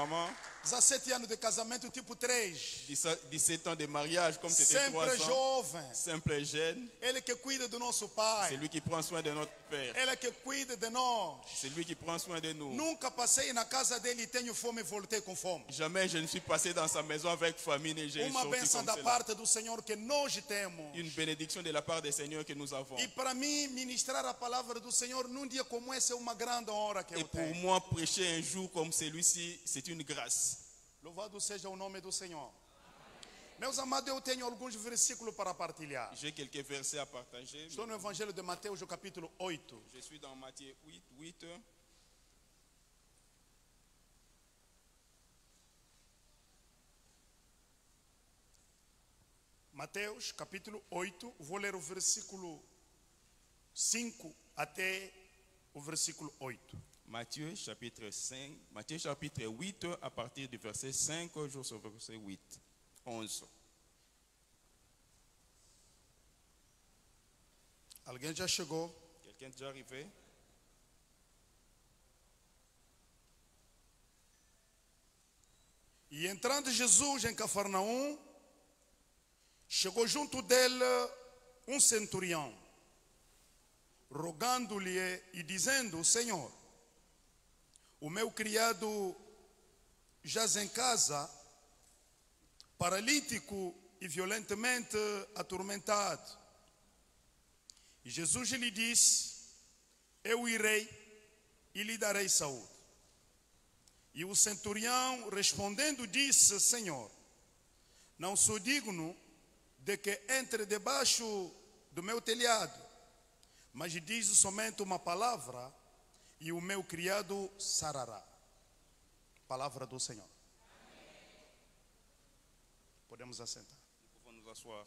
maman. 17 anos de casamento tipo 3. 17 ans de mariage comme c'était 3 Sempre ans. jovem. Simple et jeune. Ele que cuida do nosso C'est pai. lui qui prend soin de notre père. Ele que cuida de nós. C'est lui qui prend soin de nous. Nunca passei na casa dele e tenho fome e voltei com fome. Jamais je ne suis passé dans sa maison avec famine et j'ai Uma sorti bênção comme da cela. parte do Senhor que nós temos. Une bénédiction de la part des seigneurs que nous avons. E para mim, ministrar a palavra do Senhor num dia como esse é uma grande honra que Et eu pour tenho. moi, prêcher un jour comme celui-ci, c'est une grâce. Louvado seja o nome do Senhor. Meus amados, eu tenho alguns versículos para partilhar. J'ai quelques versets à partager. Estou no Evangelho de Mateus, o capítulo 8. Je suis dans Matthieu 8. Mateus, capítulo 8. Vou ler o versículo 5 até o versículo 8. Matthieu chapitre 5, Matthieu chapitre 8 à partir du verset 5 jusqu'au verset 8, 11. Alguém já chegou? Quelqu'un est déjà arrivé? E entrando Jesus em Cafarnaum, chegou junto dele um centurião, rogando-lhe e dizendo: Senhor, o meu criado jaz em casa, paralítico e violentamente atormentado. E Jesus lhe disse: eu irei e lhe darei saúde. E o centurião respondendo disse: Senhor, não sou digno de que entre debaixo do meu telhado, mas diz somente uma palavra e o meu criado sarará. Palavra do Senhor. Podemos assentar. Nous pouvons nous asseoir.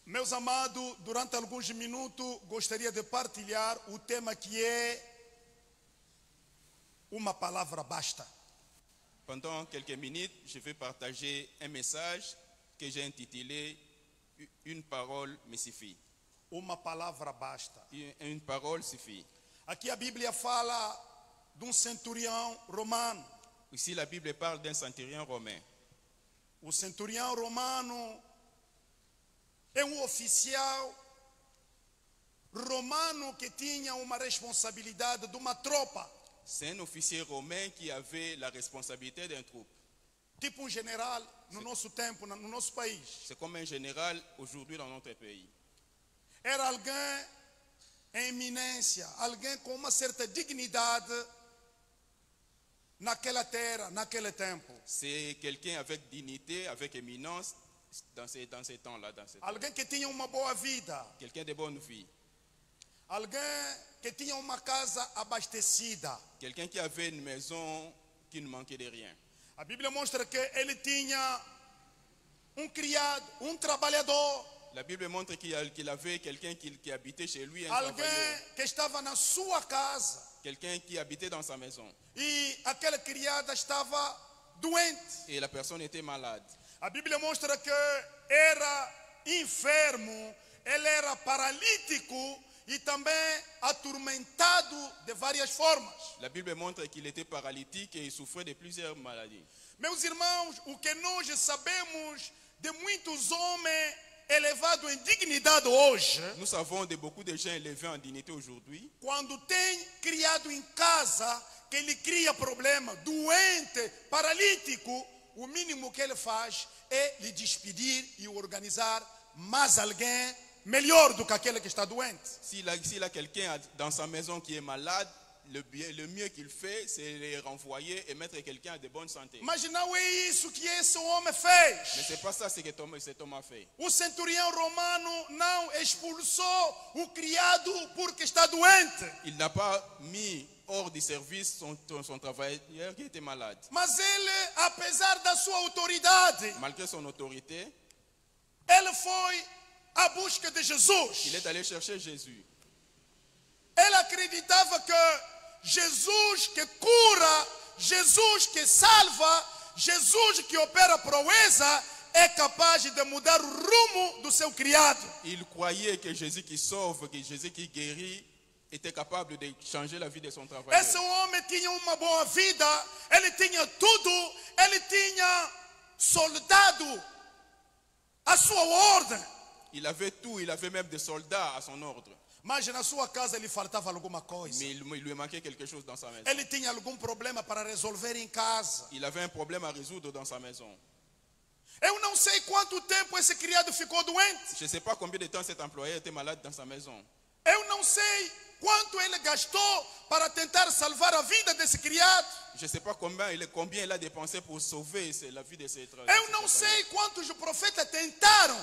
Meus amados, durante alguns minutos gostaria de partilhar o tema que é uma palavra basta. Pendant quelques minutes, je vais partager un message que j'ai intitulé Une parole me suffit. Uma palavra basta. Une parole suffit. Aqui a Bíblia fala de centurião romano. Ici, la Bible parle d'un centurion romain. O centurião romano é oficial romano que tinha uma responsabilidade de uma tropa. C'est un officier romain qui avait la responsabilité d'un troupe. Tipo general no nosso tempo, no nosso país. C'est comme un général aujourd'hui dans notre pays. Era alguém em eminência, alguém com uma certa dignidade naquela terra, naquele tempo. C'est quelqu'un avec dignité, avec éminence dans ces temps-là. Alguém que tinha uma boa vida. Quelqu'un de bonne vie. Alguém que tinha uma casa abastecida. Quelqu'un qui avait une maison qui ne manquait de rien. A Bíblia mostra que ele tinha criado, trabalhador. La Bible montre qu'il avait quelqu'un qui habitait chez lui, un Alguém travailleur. que estava na sua casa. Quelqu'un qui habitait dans sa maison. E aquela criada estava doente. Et la personne était malade. A Bíblia mostra que era enfermo, ele era paralítico e também atormentado de várias formas. La Bible montre qu'il était paralytique et il souffrait de plusieurs maladies. Meus irmãos, o que nós sabemos de muitos homens elevados em dignidade hoje, Nous savons de beaucoup de gens élevés en dignité aujourd'hui. quando tem criado em casa, que ele cria problema, doente, paralítico, o mínimo que ele faz é lhe despedir e organizar mais alguém melhor do que aquele que está doente. S'il a quelqu'un dans sa maison qui est malade, le mieux qu'il fait, c'est les renvoyer et mettre quelqu'un de bonne santé. Mas não é isso que esse homem Mais fez. c'est pas ça ce que cet homme a fait. O centurião romano não expulsou o criado porque está doente. Il n'a pas mis hors du service son travailleur qui était malade. Mas ele, apesar da sua autoridade, Malgré son autorité, ele foi à busca de il Jesus. est allé chercher Jésus. Ele acreditava que Jesus que cura, Jesus que salva, Jesus que opera proeza é capaz de mudar o rumo do seu criado. Il croyait que Jésus qui sauve, que Jésus qui guérit, était capable de changer la vie de son travailleur. Esse homem tinha uma boa vida, ele tinha tudo, ele tinha soldado à sua ordem. Il avait tout, il avait même des soldats à son ordre. Mas na sua casa lhe faltava alguma coisa. Mais il lui manquait quelque chose dans sa maison. Ele tinha algum problema para resolver em casa. Il avait un problème à résoudre dans sa maison. Eu não sei quanto tempo esse criado ficou doente. Je ne sais pas combien de temps cet employé était malade dans sa maison. Eu não sei quanto ele gastou para tentar salvar a vida desse criado. Je ne sais pas combien il a dépensé pour sauver la vie de ses Eu travailleurs. não sei quantos profetas tentaram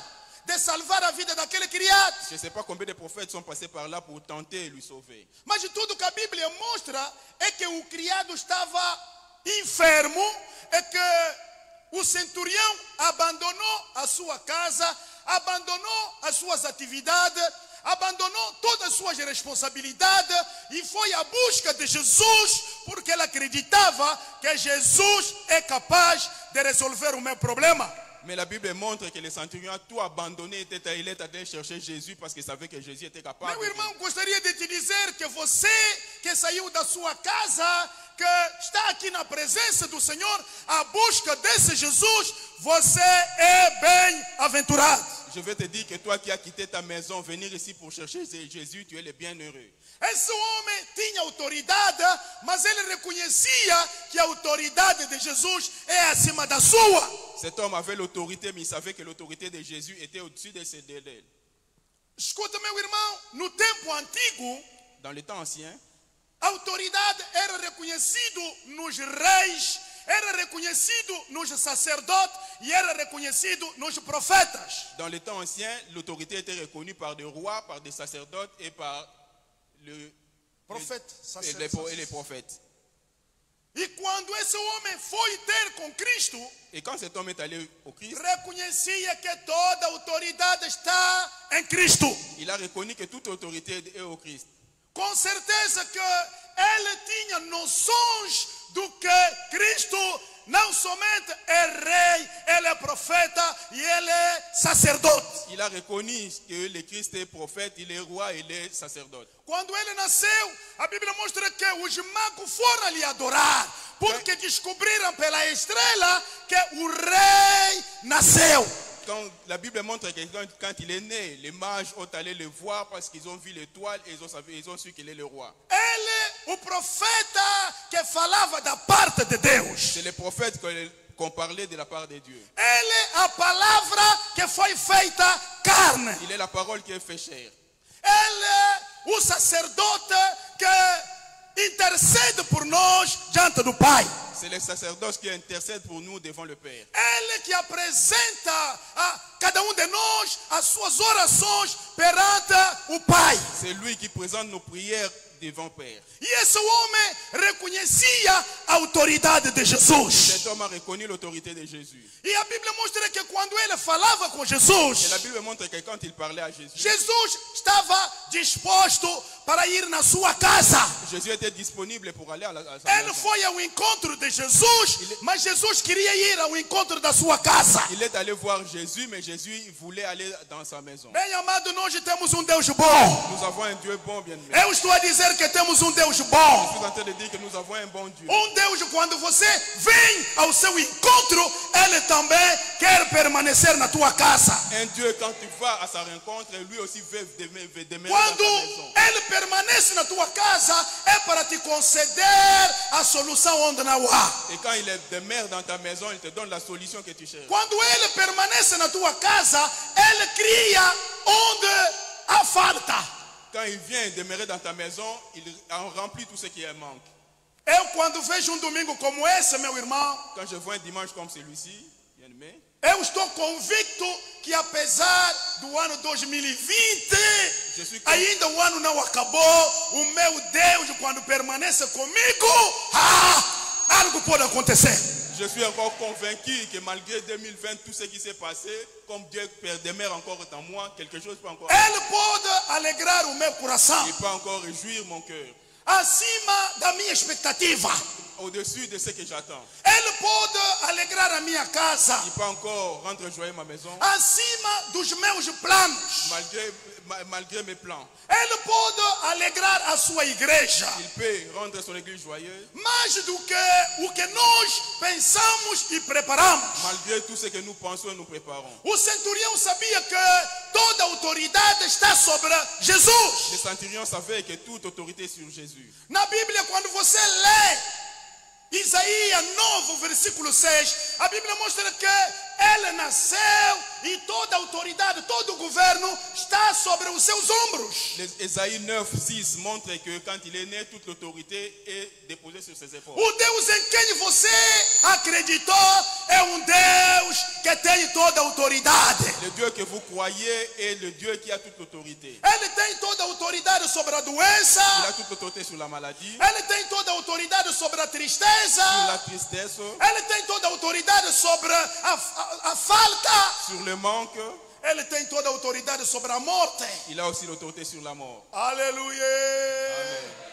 de salvar a vida daquele criado. Je ne sais pas combien de prophètes sont passés par là pour tenter de lui sauver. Mas tudo que a Bíblia mostra é que o criado estava enfermo, é que o centurião abandonou a sua casa, abandonou as suas atividades, abandonou todas as suas responsabilidades e foi à busca de Jesus, porque ele acreditava que Jesus é capaz de resolver o meu problema. Mais la Bible montre que le centurion a tout abandonné, il est allé chercher Jésus parce qu'il savait que Jésus était capable. Meu irmão, gostaria de te dizer que você que saiu da sua casa, que está aqui na presença do Senhor, à busca desse Jesus, você é bem-aventurado. Je vais te dire que toi qui as quitté ta maison, venir ici pour chercher Jésus, tu es le bienheureux. Esse homem tinha autoridade, mas ele reconhecia que a autoridade de Jesus é acima da sua. Cet homme avait l'autorité, mais il savait que l'autorité de Jésus était au-dessus de ses d'elle. Escuta, meu irmão, no tempo antigo, Dans le temps ancien, a autoridade era reconhecido nos reis, era reconhecido nos sacerdotes e era reconhecido nos profetas. dans le temps ancien, l'autorité était reconnue par des rois, par des sacerdotes et par Profeta, et les prophètes. E quando esse homem foi ter com Cristo, Et quand cet homme est allé au Christ, reconhecia que toda autoridade está em Cristo. il a reconnu que toute autorité est au Christ. Com certeza que ele tinha noções do que Cristo não somente é rei, ele é profeta e ele é sacerdote. Il a reconnu que le Christ est prophète, il est roi, il est sacerdote. Quando ele nasceu, a Bíblia mostra que os magos foram lhe adorar, porque descobriram pela estrela que o rei nasceu. Quand la Bible montre que quand il est né, les mages ont allé le voir parce qu'ils ont vu l'étoile et ils ont su qu'il est le roi. Ele, o profeta que falava da parte de Deus. C'est le prophète qu'on parlait de la part de Dieu. Ele, a palavra que foi feita carne. Il est la parole qui est fait chair. Ele, o sacerdote que intercede por nós diante do Pai. C'est le sacerdoce qui intercède pour nous devant le Père. Ele que apresenta a cada de nós as suas orações perante o Pai. C'est lui qui présente nos prières devant le Père. E esse homem reconhecia a autoridade de Jesus. Cet homme a reconnu l'autorité de Jésus. E a Bíblia mostra que quando ele falava com Et Jesus, la Bible montre que quand il parlait à Jésus, Jesus estava disposto para ir na sua casa. Jésus était disponible pour aller à sa Ele maison. foi ao encontro de Jesus, mas Jesus queria ir ao encontro da sua casa. Il est allé voir Jésus, mais Jésus voulait aller dans sa maison. Bem amado, nós temos Deus bom. Nous avons un Dieu bon, bien-aimé. Eu estou a dizer que temos Deus Je bom. suis en train de dire que nous avons un bon Dieu. Deus, quando você vem ao seu encontro, Ele também quer permanecer na tua casa. Un Dieu, quand tu vas à sa rencontre, lui aussi veut demeurer dans Quando ta maison. Ele permanece na tua casa, é para te conceder a solução onde não há. Et quand il demeure dans ta maison, il te donne la solution que tu cherches. Quando Ele permanece na tua casa, Ele cria onde há falta. Quand il vient demeurer dans ta maison, il en remplit tout ce qui est manque. Eu, quando vejo domingo como esse, meu irmão, Quand je vois un dimanche comme celui-ci, bien-aimé, eu estou convicto que apesar do ano 2020, je suis ainda o ano não acabou, o meu Deus, quando permanece comigo, algo pode acontecer. Je suis encore convaincu que malgré 2020, tout ce qui s'est passé, comme Dieu demeure encore en moi, quelque chose peut encore. Ele pode alegrar o meu coração Il peut encore réjouir mon cœur. acima da minha expectativa. au-dessus de ce que j'attends. Ele pode alegrar a minha casa Il peut encore rendre joyeux ma maison, acima dos meus planos. malgré mes plans. Ele pode alegrar a sua igreja. Il peut rendre son église joyeuse, Mais do que o que nós pensamos e preparamos. malgré tout ce que nous pensons et nous préparons. O centurião sabia que toda autoridade está sobre Jesus. Le centurion savait que toute autorité est sur Jésus. Na Bíblia, quando você lê Isaías 9, versículo 6, a Bíblia mostra que ele nasceu e toda a autoridade, todo o governo está sobre os seus ombros. Ésaïe 9, 6 montre que quand il est né, toute l'autorité est déposée sur ses épaules. O Deus em quem você acreditou é Deus que tem toda a autoridade. Le Dieu que vous croyez est le Dieu qui a toute l'autorité. Ele tem toda a autoridade sobre a Il doença. a toute l'autorité sur la maladie, Ele tem toda a autoridade sobre a sur tristeza. la tristesse, Ele tem toda a autoridade sobre a falta. sur le manque. Ele tem toda a autoridade sobre a morte. Il a aussi l'autorité sur la mort. Aleluia. Amen.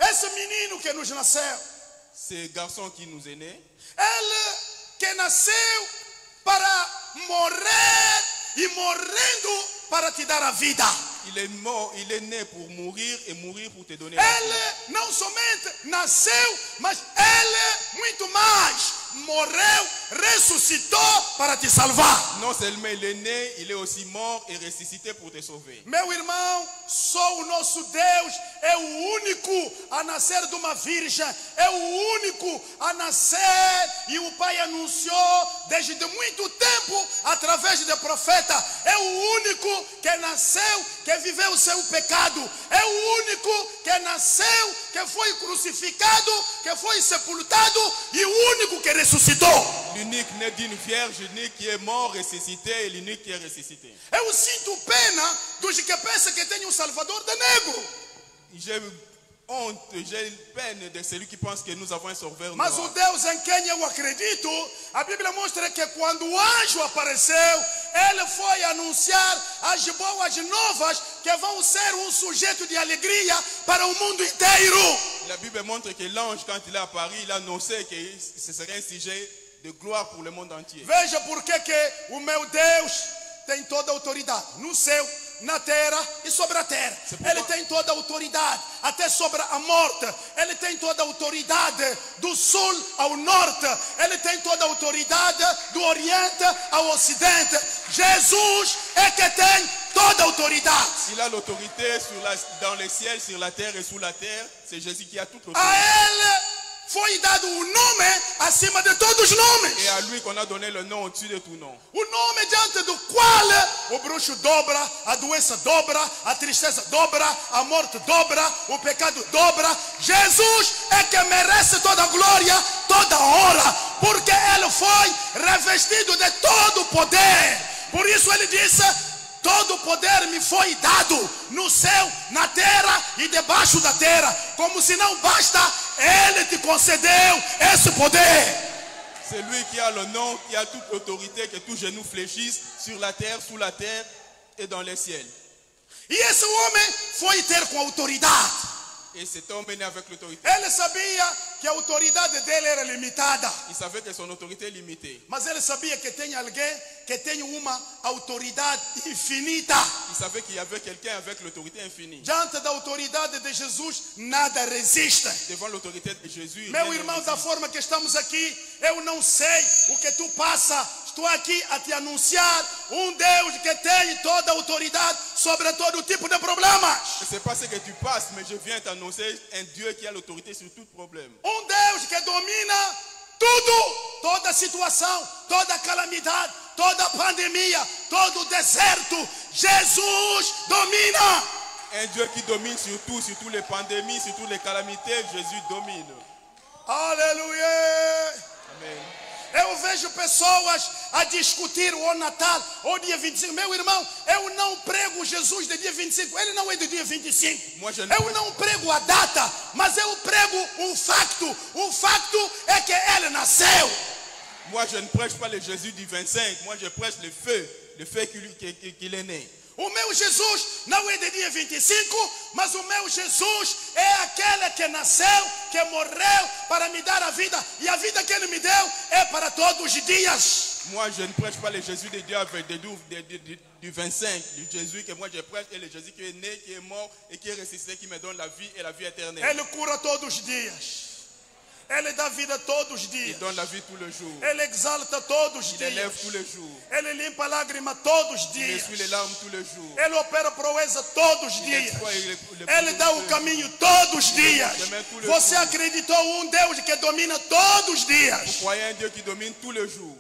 Esse menino que nos nasceu, Ce garçon qui nous est né, ele que nasceu para morrer e morrendo para te dar a vida. il est mort, il est né pour mourir et mourir pour te donner la vie. Ele não somente nasceu, mas ele muito mais morreu, ressuscitou para te salvar. Non seulement il est né, il est aussi mort et ressuscité pour te sauver. Meu irmão, só o nosso Deus é o único a nascer de uma virgem, é o único a nascer, e o Pai anunciou desde muito tempo através de profeta. É o único que nasceu, que viveu o seu pecado, é o único que nasceu, que foi crucificado, que foi sepultado, e o único que ressuscitou. L'unique né d'une vierge, l'unique qui est mort, ressuscité et l'unique qui est ressuscité. Eu sinto pena dos que pensam que tem Salvador de negro. J'ai honte, j'ai peine de celui qui pense que nous avons un sauveur Mas o noir. Deus em quem eu acredito, a Bíblia mostra que quando o anjo apareceu, ele foi anunciar as boas novas que vão ser sujeito de alegria para o mundo inteiro. La Bible montre que l'ange, quand il est apparu, il a annoncé que ce serait un sujet de gloire pour le monde entier. Veja por que o meu Deus tem toda a autoridade no céu, na terra e sobre a terra. Ele tem toda a autoridade, até sobre a morte. Ele tem toda a autoridade do sul ao norte. Ele tem toda a autoridade do oriente ao ocidente. Jesus é que tem toda a autoridade. Il a l'autorité dans les ciels, sur la terre et sous la terre. C'est Jésus qui a toute l'autorité. A ele foi dado o nome acima de todos os nomes. Et à lui qu'on a donné le nom au-dessus de tout nom. O nome diante do qual o bruxo dobra, a doença dobra, a tristeza dobra, a morte dobra, o pecado dobra. Jesus é que merece toda a glória, toda a honra, porque ele foi revestido de todo o poder. Por isso ele disse: todo o poder me foi dado no céu, na terra e debaixo da terra. Como se não basta, ele te concedeu esse poder. C'est lui qui a le nom, qui a toute l'autorité, que tout genou fléchisse sur la terre, sous la terre et dans les ciels. E esse homem foi ter com autoridade. Et cet homme est né avec l'autorité. Ele sabia que a autoridade dele era limitada, Il savait que son autorité est limitée. mas ele sabia que tem alguém que tem uma autoridade infinita. Il savait qu'il y avait quelqu'un avec l'autorité infinie. Diante da autoridade de Jesus, nada resiste. Devant l'autorité de Jésus, rien Meu ne irmão, résiste. da forma que estamos aqui, eu não sei o que tu passa. Estou aqui a te anunciar Deus que tem toda a autoridade sobre todo tipo de problemas. Je ne sais pas ce que tu passes, mais je viens t'annoncer un Dieu qui a l'autorité sur tout problème. Deus que domina tudo, toda situação, toda calamidade, toda pandemia, todo deserto. Jesus domina. Un Dieu qui domine sur tout, sur toutes les pandémies, sur toutes les calamités. Jésus domine. Aleluia. Amen. Eu vejo pessoas a discutir o Natal, o dia 25. Meu irmão, eu não prego Jesus de dia 25. Ele não é do dia 25. Eu não prego a data, mas eu prego um facto. O facto é que ele nasceu. Moi, je ne prêche pas le Jésus du 25. Moi, je prêche le fait qu'il est né. O meu Jesus não é de dia 25, mas o meu Jesus é aquele que nasceu, que morreu para me dar a vida. E a vida que ele me deu é para todos os dias. Moi, je ne prêche pas le Jésus de Dieu avec du 25, du Jésus que moi je prêche, et le Jésus qui est né, qui est mort et qui est ressuscité, qui me donne la vie et la vie éternelle. Ele cura todos os dias. Ele dá vida todos os Il dias. donne la vie tous les jours. Ele exalta todos os Il élève dias. tous les jours. Ele limpa a lágrima todos os Il dias. essuie les larmes tous les jours. Ele opera proeza todos os Il dias. exploite Ele dá o caminho todos os dias. Você acreditou um Deus que domina todos os Vous dias. croyez un Dieu qui domine tous les jours.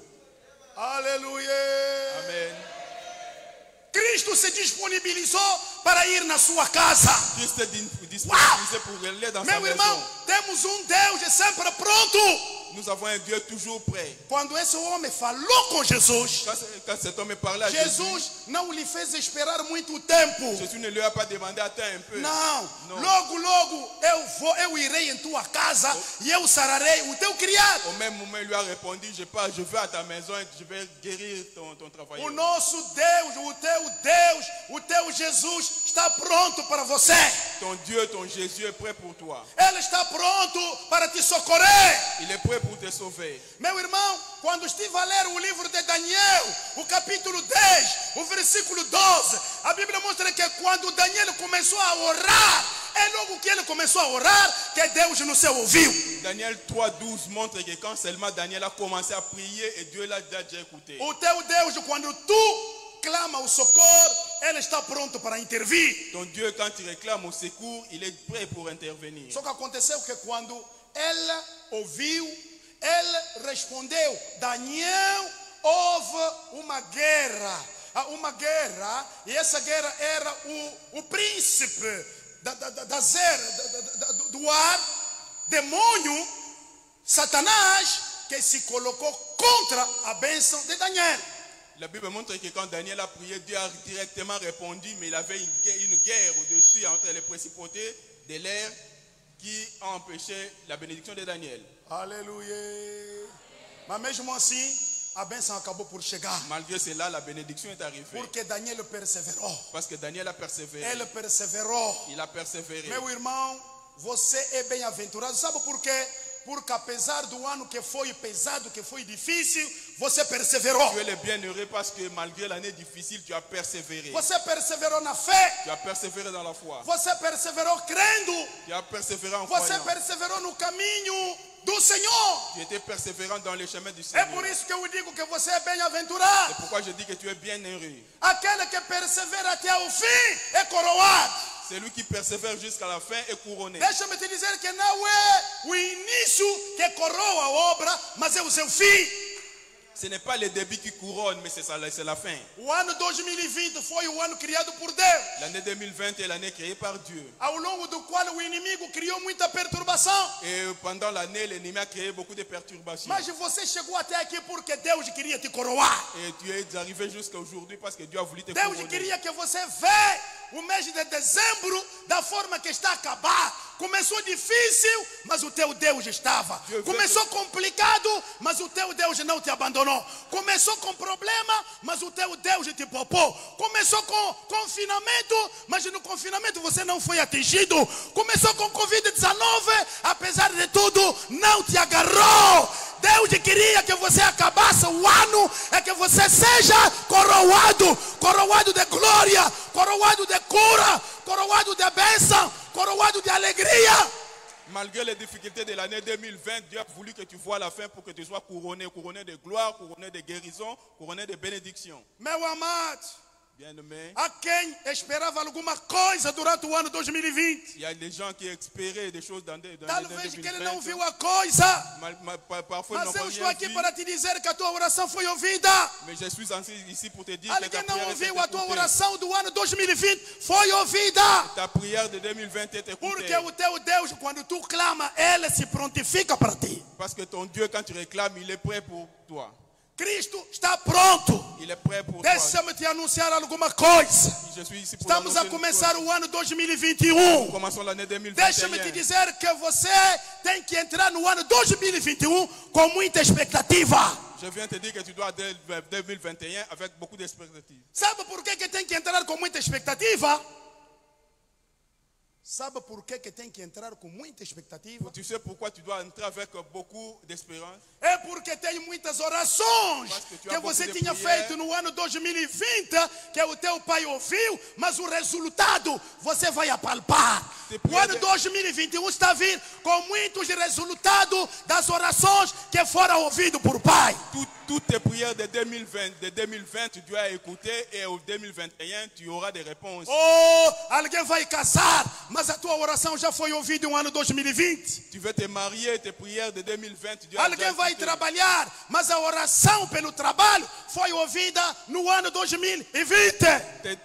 Aleluia. Amen. Cristo se disponibilizou para ir na sua casa. Christ est disponibilisé pour aller dans sa Meu irmão, maison. temos um Deus sempre pronto. Nous avons un Dieu toujours prêt. Quando esse homem falou com Jesus, Quand cet homme est parlé à Jésus, Jesus não lhe fez esperar muito tempo. Jésus ne lui a pas demandé attends un peu. Não, Não. logo eu irei em tua casa e eu sararei o teu criado. Au même moment, il lui a répondu, je vais à ta maison et je vais guérir ton travailleur. O nosso Deus, o teu Jesus está pronto para você. Ton Dieu, ton Jésus est prêt pour toi. Ele está pronto para te socorrer. Il est prêt pour te sauver. Meu irmão, quando estive a ler o livro de Daniel, o capítulo 10, o versículo 12, a Bíblia mostra que quando Daniel começou a orar, é logo que ele começou a orar que Deus no céu ouviu. Daniel 3,12 montre que quand seulement Daniel a commencé à prier et Dieu l'a déjà écouté. O teu Deus, quando tu clama o socorro, ele está pronto para intervir. Ton Dieu, quand il réclame au secours, il est prêt pour intervenir. Só que aconteceu que quando ele ouviu, ele respondeu. Daniel, houve uma guerra. E essa guerra era o príncipe do ar, demônio, Satanás, que se colocou contra a bênção de Daniel. La Bible montre que quand Daniel a prié, Dieu a directement répondu, mais il avait une guerre au-dessus entre les principautés de l'air qui a empêché la bénédiction de Daniel. Aleluia. Mas mesmo assim, a bênção acabou por chegar. Malgré cela, la bénédiction est arrivée. Porque Daniel perseverou. Parce que Daniel a persévéré. Ele perseverou. Il a persévéré. Meu irmão, você é bem-aventurado. Sabe por quê? Porque apesar do ano que foi pesado, que foi difícil, você perseverou. Tu es bienheureux parce que malgré l'année difficile, tu as persévéré. Você perseverou na fé. Tu as persévéré dans la foi. Você perseverou crendo. Tu as persévéré en Você croyant. perseverou no caminho do Senhor. Tu étais persévérant dans les chemins du É Seigneur. por isso que eu digo que você é bem-aventurado. C'est pourquoi je dis que tu es bienheureux. Aquele que persevera até o fim é coroado. Celui qui persévère jusqu'à la fin est couronné. Deixa-me te dizer que não é o início que coroa a obra, mas é o seu fim. Ce n'est pas le début qui couronne, mais c'est la fin. O ano 2020 foi o ano criado por Deus, L'année 2020 est l'année créée par Dieu. ao longo do qual o inimigo criou muita perturbação. Et pendant l'année, l'ennemi a créé beaucoup de perturbations. Mas você chegou até aqui porque Deus queria te coroar. Et tu es arrivé jusqu'à aujourd'hui parce que Dieu a voulu te Deus couronner. queria que você vê o mês de dezembro da forma que está a acabar. Começou difícil, mas o teu Deus estava. Começou complicado, mas o teu Deus não te abandonou. Começou com problema, mas o teu Deus te poupou. Começou com confinamento, mas no confinamento você não foi atingido. Começou com Covid-19, apesar de tudo, não te agarrou. Deus queria que você acabasse o ano, é que você seja coroado de glória, coroado de cura, coroado de bênção, coroado de alegria. Malgré les difficultés de l'année 2020, Dieu a voulu que tu vois la fin pour que tu sois couronné de gloire, couronné de guérison, couronné de bénédiction. Meu amado, Bien-aimé, a quem esperava alguma coisa durante o ano 2020, il y a des gens qui espéraient des choses dans l'année talvez que ele 2020. não viu a coisa, Parfois, ils mas n'ont eu pas estou rien aqui vu. para te dizer que a tua oração foi ouvida. Mais je suis ici pour te dire que ta Alguém não prière est ouviu a tua écoutée. oração do ano 2020, foi ouvida. Ta prière de 2020 est Porque écoutée. o teu Deus, quando tu clama, ele se prontifica para ti. Parce que ton Dieu, quand tu réclames, il est prêt pour toi. Cristo está pronto. Il est prêt pour toi. Deixa-me te anunciar alguma coisa. Je suis ici pour Estamos a annoncer une começar chose. o ano 2021. Commençons l'année 2021. Deixa-me te dizer que você tem que entrar no ano 2021 com muita expectativa. Je viens te dire que tu dois dès 2021 avec beaucoup d'expectatives. Sabe por que tem que entrar com muita expectativa? Sabe por que tem que entrar com muita expectativa? Tu sais pourquoi tu dois entrer avec beaucoup d'espérance? É porque tem muitas orações que você tinha feito no ano 2020, que o teu pai ouviu, mas o resultado você vai apalpar. O ano 2021 está vindo com muitos resultados das orações que foram ouvidas por pai. Toutes tes prières de 2020, tu dois écouter et au 2021, tu auras des réponses. Oh, alguém vai casar, mas a tua oração já foi ouvida no ano 2020. Tu veux te marier, tes prières de 2020, tu dois Alguém vai trabalhar, mas a oração pelo trabalho foi ouvida no ano 2020.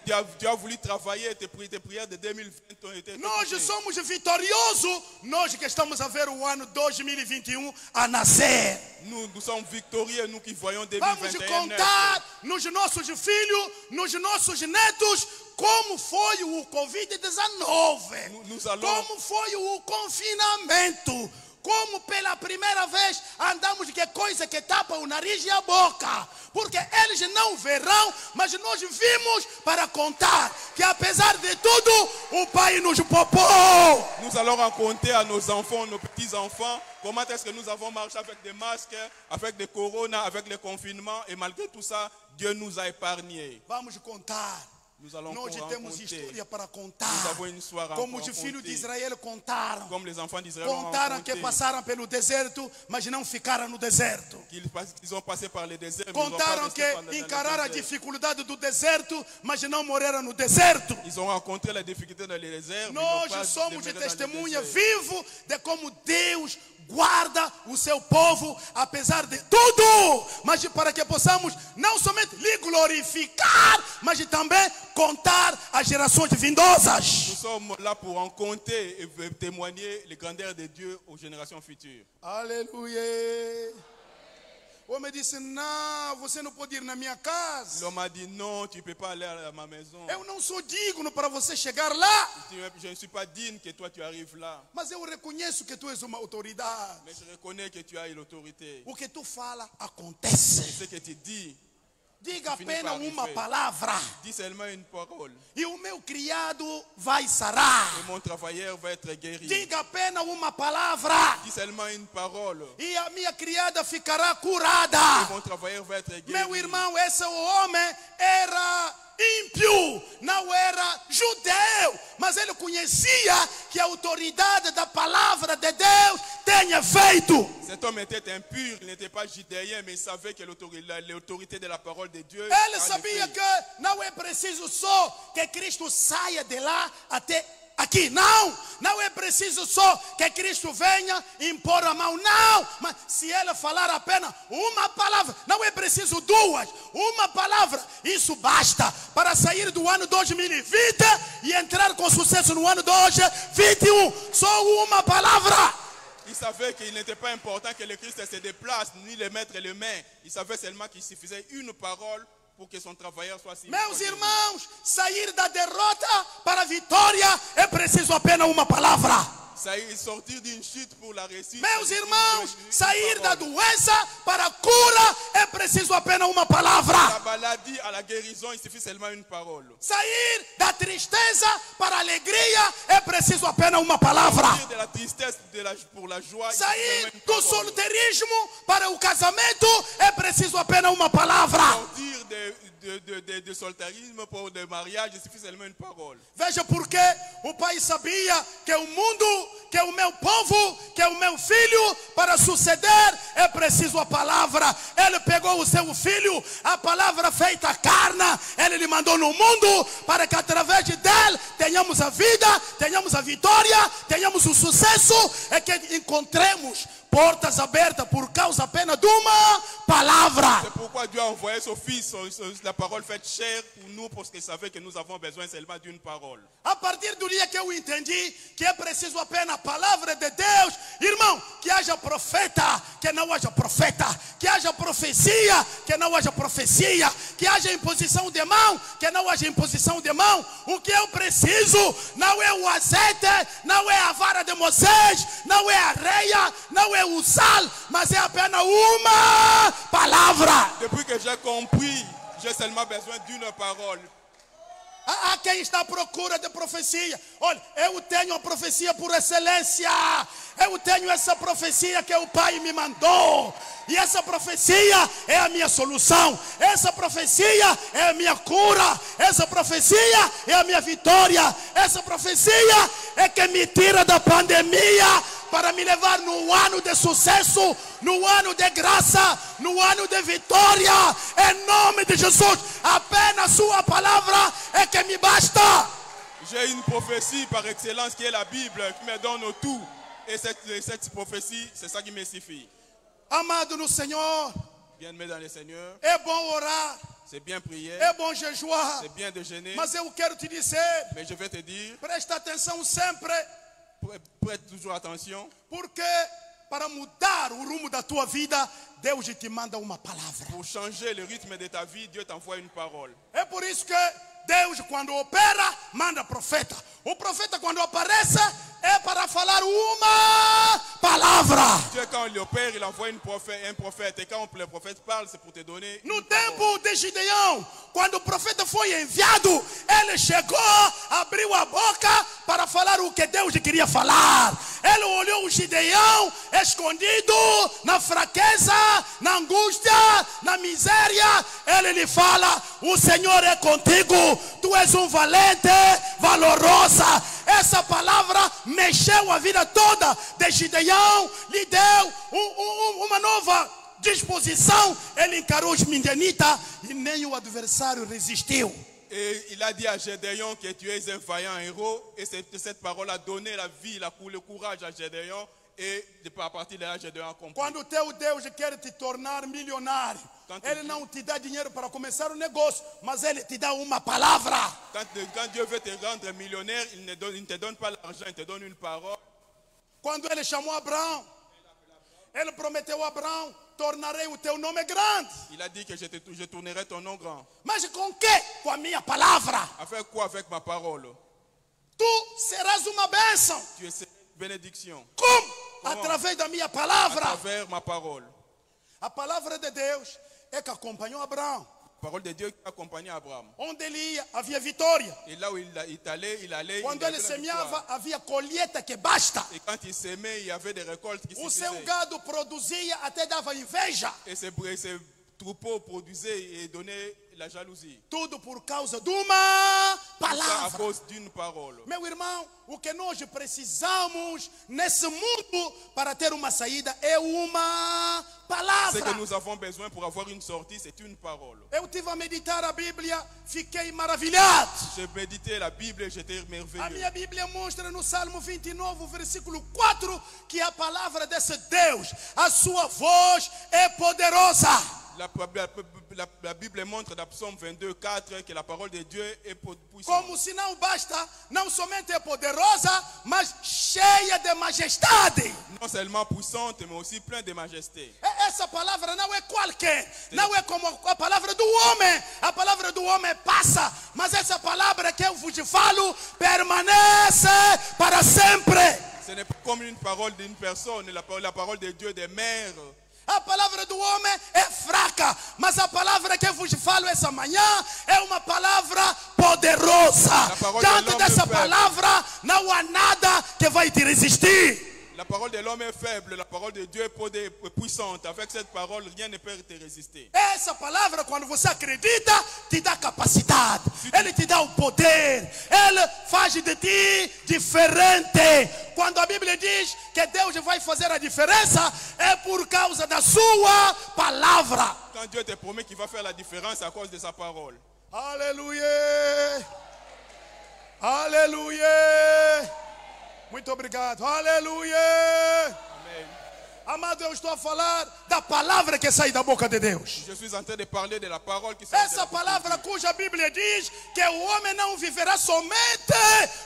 Tu as voulu travailler, tes prières de 2020 ont été Nós écoutées. somos vitoriosos, nós que estamos a ver o ano 2021 a nascer. Nous sommes victorieux, nous qui voyons Vamos 2021 contar nos nossos filhos, nos nossos netos, como foi o Covid-19. Nous allons- Como foi o confinamento. Como pela primeira vez andamos de coisa que tapa o nariz e a boca. Porque eles não verão, mas nós vimos para contar que apesar de tudo, o Pai nos poupou. Nous allons raconter à nos enfants, nos petits-enfants, comment est-ce que nous avons marché avec des masques, avec des coronas, avec les confinements, et malgré tout ça, Dieu nous a épargnés. Vamos contar. Nous allons Nós temos raconter, história para contar. Nous avons une histoire à Como os raconter. filhos de Israel contaram. Comme les enfants d'Israël ont Contaram que raconté, passaram pelo deserto, mas não ficaram no deserto. qu'ils ont passé par les déserts, mais ils n'ont pas Contaram resté que pendant le encararam a désert. dificuldade do deserto, mas não morreram no deserto. Ils ont rencontré la difficulté dans les déserts, mais ils n'ont pas Nós somos de demeuré dans le testemunha désert. vivo de como Deus guarda o seu povo apesar de tudo, mas para que possamos não somente lhe glorificar, mas também contar as gerações vindosas. Nous sommes là pour en compter et témoigner les grandeurs de Dieu aux générations futures. Aleluia. O homem disse: não, você não pode ir na minha casa. L'homme a dit non, tu ne peux pas aller à ma maison. Eu não sou digno para você chegar lá, Je ne suis pas digne que toi tu arrives là. mas eu reconheço que tu és uma autoridade. Mais je reconnais que tu as l'autorité. O que tu fala acontece. Ce que tu dis, Diga Fini apenas para uma arriver. palavra dis seulement une parole. e o meu criado vai sarar. Et mon travailleur va être guéri. Diga apenas uma palavra Dis seulement une parole. e a minha criada ficará Et curada. mon travailleur va être guéri. Meu irmão, esse homem era ímpio, não era judeu, mas ele conhecia que a autoridade da palavra de Deus tem efeito. Cet homme était impur, il n'était pas judéen, mais il savait que l'autorité de la parole de Dieu. Ele a sabia des que não é preciso só que Cristo saia de lá até aqui. Não, não é preciso só que Cristo venha impor a mão. Não, mas se ele falar apenas uma palavra, não é preciso duas, uma palavra, isso basta para sair do ano 2020 e entrar com sucesso no ano 2021. Só uma palavra. Il savait qu'il n'était pas important que le Christ se déplace, ni le mettre les mains. Il savait seulement qu'il suffisait une parole pour que son travailleur soit si. Meus irmãos, sair da derrota para a vitória é preciso apenas uma palavra. Sortir d'une chute pour la réussite. Meus irmãos, sair da doença para a cura é preciso apenas uma La palavra. maladie à la guérison, il suffit seulement une parole. Sair da tristeza para a alegria é preciso apenas uma palavra. Sortir de la tristesse pour la joie, il suffit Sair seulement une do parole. solteirismo para o casamento é preciso apenas uma palavra. Sortir de solitarisme pour le mariage, il suffit seulement une parole. Veja porque o pai sabia que o mundo, que o meu povo, que o meu filho, para suceder é preciso a palavra. Ele pegou o seu filho, a palavra feita carne, ele lhe mandou no mundo para que através dele tenhamos a vida, tenhamos a vitória, tenhamos o sucesso e que encontremos portas abertas por causa apenas de uma palavra. C'est pourquoi Dieu a envoyé son fils, la parole faite chair pour nous, parce qu'il savait que nous avons besoin seulement d'une parole. A partir do dia que eu entendi que é preciso apenas a palavra de Deus, Irmão, que haja profeta, que não haja profeta. Que haja profecia, que não haja profecia. Que haja imposição de mão, que não haja imposição de mão. O que eu preciso não é o azeite, não é a vara de Moisés, não é a areia, não é o sal, mas é apenas uma palavra. Depuis que j'ai compris, j'ai seulement besoin d'une parole. Há quem está à procura de profecia. Olha, eu tenho a profecia por excelência. Eu tenho essa profecia que o Pai me mandou. E essa profecia é a minha solução. Essa profecia é a minha cura. Essa profecia é a minha vitória. Essa profecia é que me tira da pandemia para me levar no ano de sucesso, no ano de graça, no ano de vitória. Em nome de Jesus, apenas sua palavra é que me basta. J'ai une prophétie par excellence qui est la Bible, qui me donne tout. Et cette prophétie, c'est ça qui me suffit. Amado no Senhor, Bien-aimé dans le Seigneur, é bom orar, c'est bien prier, é bom jejuar, c'est bien de jeûner, mas eu quero te dizer, mais je vais te dire, presta atenção sempre, prête toujours attention, porque para mudar o rumo da tua vida, Deus te manda uma palavra. pour changer le rythme de ta vie, Dieu t'envoie une parole. É por isso que Deus, quando opera, manda profeta. O profeta, quando aparece, é para falar uma palavra. Dieu, quand il opère, il envoie un prophète. Et quand le prophète parle, c'est pour te donner No une parole. tempo de Gideão, quando o profeta foi enviado, ele chegou, abriu a boca para falar o que Deus queria falar. Ele olhou o Gideão escondido na fraqueza, na angústia, na miséria. Ele lhe fala: o Senhor é contigo, tu és um valente, valorosa. Essa palavra mexeu a vida toda de Gideão, lhe deu uma nova disposição. Ele encarou os midianitas e nem o adversário resistiu. Et il a dit à Gédéon que tu es un vaillant héros. Et cette parole a donné la vie, le courage à Gédéon. Et à partir de là, Gédéon a compris. Quando o teu Deus quer te tornar milionário, Ele não te dá dinheiro para começar um negócio, mas Ele te dá uma palavra. Quand Dieu veut te rendre millionnaire, il ne te donne pas l'argent, il te donne une parole. Quando Ele chamou Abraão, Ele prometeu a Abraão: tornarei o teu nome grande. Il a dit que je tournerai ton nom grand. Mas com que? Com a minha palavra. Avec quoi? Avec ma parole. Tu serás uma bênção. Tu es une bénédiction. Como? Como? Através da minha À palavra. travers ma parole. A palavra de Deus é que acompanhou Abraão. La parole de Dieu qui a accompagné Abraham. Onde ele ia, havia vitória. Et là où il allait, Quando il avait ele la semeava, victoire. havia colheita que basta. Et quand il s'aimait, il y avait des récoltes qui O seu suffisaient. gado produzia, até dava inveja. Et ces troupeaux produisaient et donnaient la jalousie. Tudo por causa de uma Tout ça à palavra. cause d'une parole. Meu irmão, o que nós precisamos nesse mundo para ter uma saída é uma Ce palavra. que nous avons besoin pour avoir une sortie, c'est une parole. Eu tive a meditar a Bíblia, fiquei maravilhado. J'ai médité la Bible et j'étais A merveilleux. minha Bíblia mostra no Salmo 29, versículo 4, que a palavra desse Deus, a sua voz é poderosa. La Bible montre dans Psaume 22, 4 que la parole de Dieu est puissante. Como se não basta, não somente é poderosa, mas cheia de majestade. Non seulement puissante, mais aussi pleine de majesté. Essa palavra não é qualquer, não é como a palavra do homem. A palavra do homem passa, mas essa palavra que eu vos falo permanece para sempre. Ce n'est pas comme une parole d'une personne, la parole de Dieu demeure. A palavra do homem é fraca, mas a palavra que eu vos falo essa manhã é uma palavra poderosa. Diante dessa palavra não há nada que vai te resistir. La parole de l'homme est faible, la parole de Dieu est puissante. Avec cette parole, rien ne peut te résister. Essa palavra, quando você acredita, te dá capacidade. Ele te dá o poder. Ele faz de ti diferente. Quando a Bíblia diz que Deus vai fazer a diferença, é por causa da sua palavra. Quand Dieu te promet qu'il va faire la différence à cause de sa parole. Aleluia! Aleluia! Muito obrigado. Aleluia! Amen. Amado, eu estou a falar da palavra que sai da boca de Deus. Je suis en train de parler de la parole qui sort de la Essa bouche de palavra Dieu. cuja Bíblia diz que o homem não viverá somente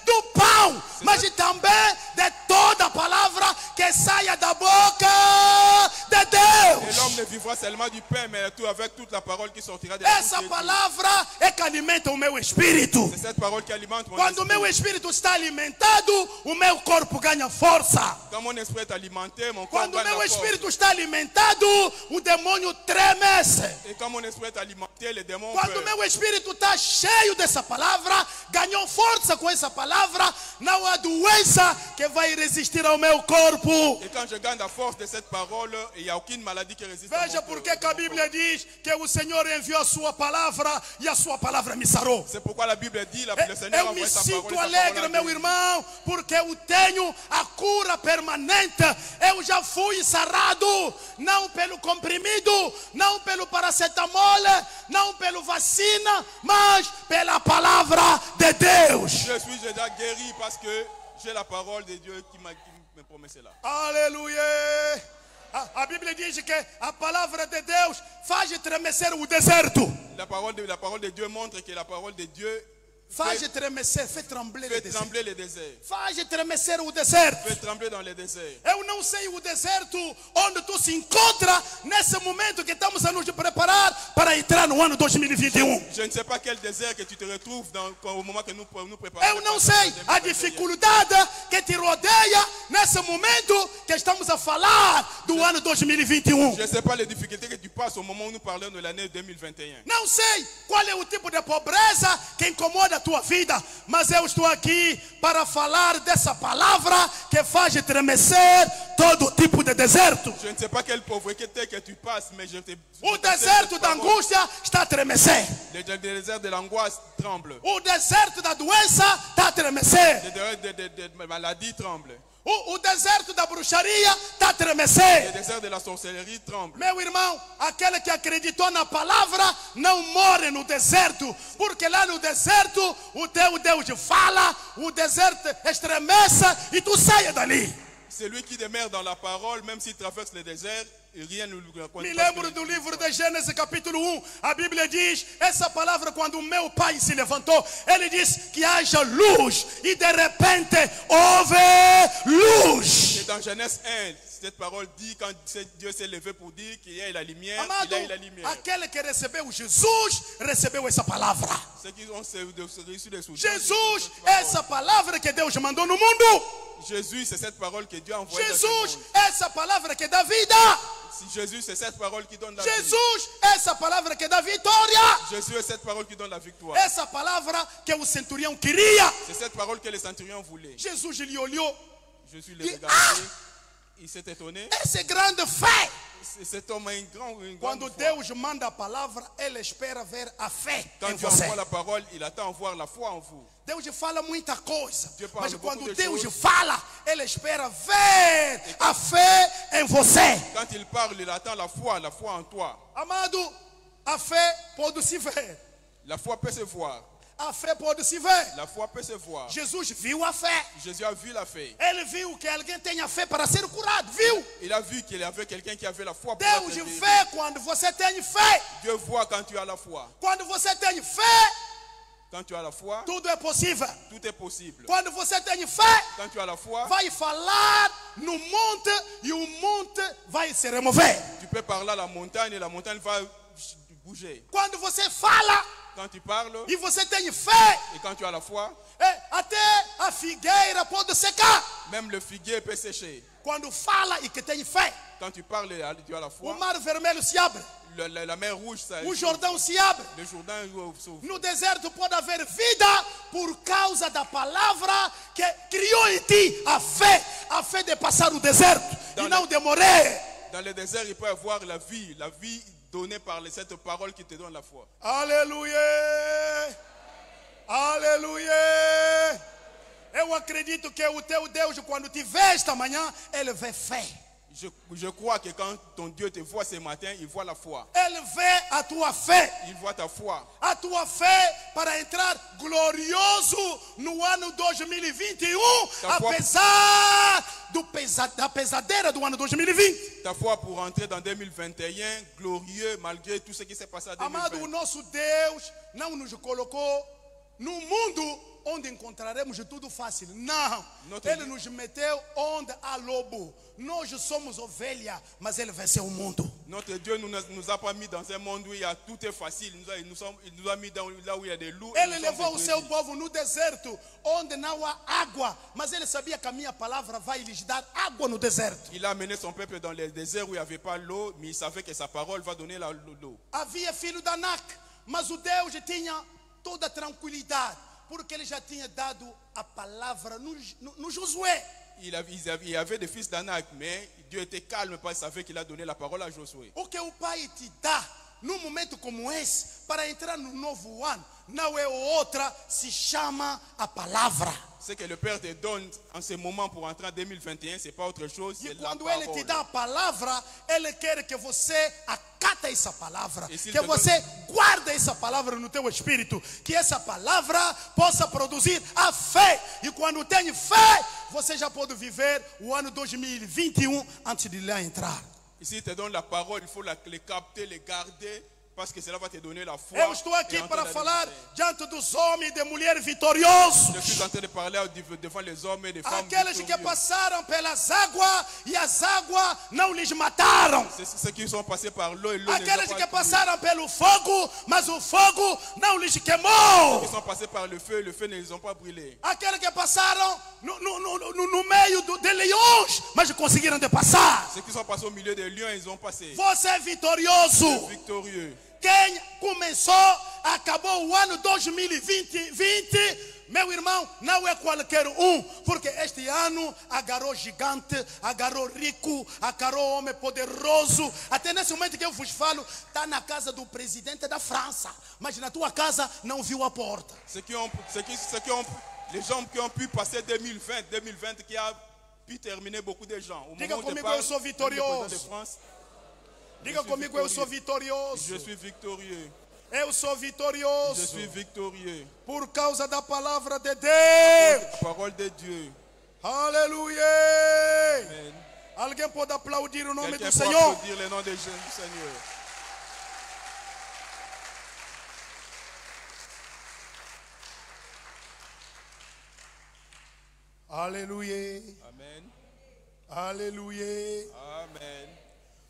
do pão, mas também de toda a palavra que que saia da boca de Et Deus. l'homme ne vivra seulement du pain, mais tout avec toute la parole qui sortira de la bouche Essa de Dieu. palavra é que alimenta o meu espírito. C'est cette parole qui alimente mon Quando o meu esprit. espírito está alimentado, o meu corpo ganha força. Quand mon esprit est alimenté, mon corps Quando o gagne meu la force. espírito está alimentado, o demônio tremece. Et quand mon esprit est alimenté, les démons Quando o peuvent. meu espírito está cheio dessa palavra, ganhou força com essa palavra, não há doença que vai resistir ao meu corpo. Et quand je gagne la force de cette parole, il n'y a aucune maladie qui résiste à Veja mon por corps. que a Bíblia diz que o Senhor enviou a sua palavra e a sua palavra me sarou. C'est pourquoi la Bible dit, le Seigneur a Eu me envoyé sa sinto parole. et sa alegre, parole a meu guéri. irmão, porque eu tenho a cura permanente. Eu já fui sarado, não pelo comprimido, não pelo paracetamol, não pelo vacina, mas pela palavra de Deus. Je suis déjà guéri parce que j'ai la parole de Dieu qui me promet cela. Aleluia! A Bíblia diz que a palavra de Deus faz tremecer o deserto. La parole de Dieu montre que la parole de Dieu Faz tremecer, fait trembler o fait deserto. trembler les déserts. Faz tremecer o deserto. Fait trembler dans les déserts. Eu não sei o deserto onde tu se encontra nesse momento que estamos a nos preparar para entrar no ano 2021. Je ne sais pas quel désert que tu te retrouves au moment que nous préparons. Eu não sei a dificuldade que te rodeia nesse momento que estamos a falar do ano 2021. Je ne sais pas les difficultés que tu passes au moment où nous parlons de l'année 2021. Não sei qual é o tipo de pobreza que incomoda a tua vida, mas eu estou aqui para falar dessa palavra que faz tremecer todo tipo de deserto. Je ne sais pas quelle pauvreté que tu passes, mais O deserto da angústia está a tremecer. Le désert de l'angoisse tremble. O deserto da doença está a tremecer. Le désert de maladie tremble. O deserto da bruxaria está a Le tremecer. désert de la sorcellerie tremble. Meu irmão, aquele que acreditou na palavra não morre no deserto, porque lá no deserto o teu Deus fala, o deserto estremece e tu saia dali. Celui qui demeure dans la parole, même s'il traverse le désert, rien ne lui raconte. Me lembro do livro de Gênesis capítulo 1, a Bíblia diz, essa palavra quando o meu pai se levantou, ele disse que haja luz e de repente houve luz. Et dans Genèse 1, cette parole dit, quand Dieu s'est levé pour dire qu'il y a la lumière, Amado, il y a eu la lumière. aquele que recebeu Jesus, recebeu essa palavra. Ceux qui ont reçu des soutiens. Jesus é essa palavra que Deus mandou no mundo. Jésus, c'est cette parole que Dieu a envoyée dans ce Jesus monde. é essa palavra que dá vida. Si Jésus, c'est cette parole qui donne la vie. Jesus é essa palavra que dá vitória. Jésus est cette parole qui donne la victoire. Essa palavra que o centurião queria. C'est cette parole que les centurions voulaient. Jesus lhe olhou. Jésus le Et- regardait, il s'est étonné. Essa grande fé. Cet homme a une grande Quando foi. Deus manda a palavra, ele espera ver a fé Quand em Dieu você. envoie la parole, il attend voir la foi en vous. Deus fala muita coisa, Deus fala mas beaucoup quando de Deus choses. fala, ele espera ver a fé em você. Quand il parle, il attend la foi en toi. Amado, a fé pode se ver. La foi peut se voir. A fé pode se ver. La foi peut se voir. Jesus viu a fé. Jésus a vu la fé. Ele viu que alguém tem a fé para ser curado. Viu? Il a vu qu'il y avait quelqu'un qui avait la foi pour Deus être guéri. vê quando você tem fé. Dieu voit quand tu as la foi. Quando você tem fé, Quand tu as la foi, tudo é possível. tout est possible. Quando você tem fé, Quand tu as la foi, vai falar no monte e o monte vai se remover. tu peux parler à la montagne et la montagne va bouger. Quando você fala Quand tu parles e você tem fé, et quand tu as la foi, até a figueira pode secar. même le figuier peut sécher. Quando fala e que tem fé, Quand tu parles et tu as la o foi, mar vermelho se abre, la mer rouge, ça, o Jordão se abre. le Jourdain s'ouvre. No deserto pode haver vida por causa da palavra que criou em ti a fé de passar o deserto e não de morrer. Dans le désert, il peut y avoir la vie donnée par cette parole qui te donne la foi. Aleluia! Aleluia! Eu acredito que o teu Deus, quando te vê esta manhã, ele vê fé. Je crois que quand ton Dieu te voit ce matin, il voit la foi. Ele vê a tua fé. Il voit ta foi. A tua fé para entrar glorioso no ano 2021, Ta foi- apesar da pesadeira do ano 2020. Ta foi pour entrer dans 2021, glorieux malgré tout ce qui s'est passé en Amado, o 2020. nosso Deus não nos colocou no mundo onde encontraremos tudo fácil. Não. Notre Ele Dieu- nos meteu onde há lobo. Nós somos ovelha, mas ele venceu o mundo. Notre Dieu nous a pas mis dans un monde où il y a tout est facile. Il nous a mis là où il y a des loups. et Ele nous sommes levou o des seu brebis. povo no deserto, onde não há água. Mas ele sabia que a minha palavra vai lhes dar água no deserto. Il a mené son peuple dans les déserts où il n'y avait pas l'eau, mais il savait que sa parole va donner l'eau. Havia filho de Anak, mas o Deus tinha toda a tranquilidade, porque ele já tinha dado a palavra no Josué. Il y avait des fils d'Anak, mais Dieu était calme parce qu'il savait qu'il a donné la parole à Josué. O que o Pai te dá num momento como esse, para entrar no novo ano, não é outra, se chama a palavra. Ce que le Père te donne en ce moment pour entrer en 2021, ce n'est pas autre chose, E c'est la quando ele te parole. dá a palavra, ele quer que você acata essa palavra, E se que ele te você guarde essa palavra no teu espírito, que essa palavra possa produzir a fé. E quando tem fé, você já pode viver o ano 2021 antes de lá entrar. Et s'il te donne la parole, il faut les capter, les garder, parce que cela va te donner la foi. Eu estou aqui et entrer para dans falar 2021. diante dos homens e de mulheres vitoriosos. Je suis en train de parler devant les hommes et les femmes. Aqueles que victorieux. passaram pelas águas e as águas não lhes mataram. C'est ceux qui sont passés par l'eau et l'eau ne les a Aqueles pas que tués. passaram pelo fogo, mas o fogo não lhes queimou. Ils sont passés par le feu ne les ont pas brûlés. Aqueles que passaram no meio de leões, mas conseguiram de passar. Ceux qui sont passés au milieu des lions, ils ont passé. Você é vitorioso. Victorieux. Quem começou, acabou o ano 2020, meu irmão, não é qualquer um, porque este ano agarrou gigante, agarrou rico, agarrou homem poderoso. Até nesse momento que eu vos falo, está na casa do presidente da França, mas na tua casa não viu a porta. Les gens qui ont pu passer 2020 qui a pu terminer beaucoup de gens. Au Diga moment où comigo, départ, eu sou même le vitorioso. président de France, Diga comigo, eu sou vitorioso. je suis victorieux. Eu sou Je vitorioso suis victorieux. por causa da palavra de Deus. Parole de Dieu. Aleluia. Amen. Alguém pode aplaudir o nome Quelqu'un do peut Senhor? applaudir le nom du Seigneur. Aleluia. Amen. Aleluia. Amen.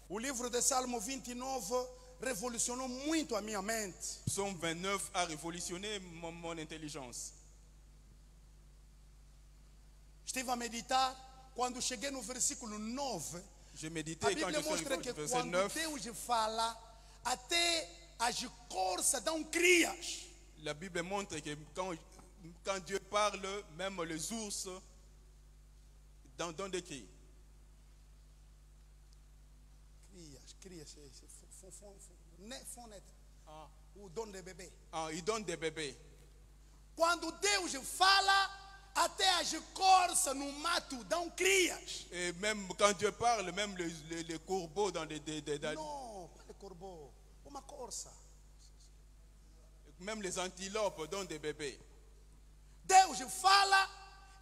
O livro de Salmo 29 revolucionou muito a minha mente. Psaume 29 a révolutionné mon intelligence. Estive a meditar quando cheguei no versículo 9. Je A méditais quand Bíblia je suis mostra arrivé que au verset quando 9. Deus fala, até as corças dão crias. La Bible montre que quand Dieu parle, même les ours donnent des cris. Crias, o dono de bebê. Ils donnent des bébés. Quando Deus fala, até as corças no mato dão crias. Et même quand Dieu parle, même les corbeaux dans Não, pas le corbeau, uma corça. même les antilopes donnent des bébés. Deus fala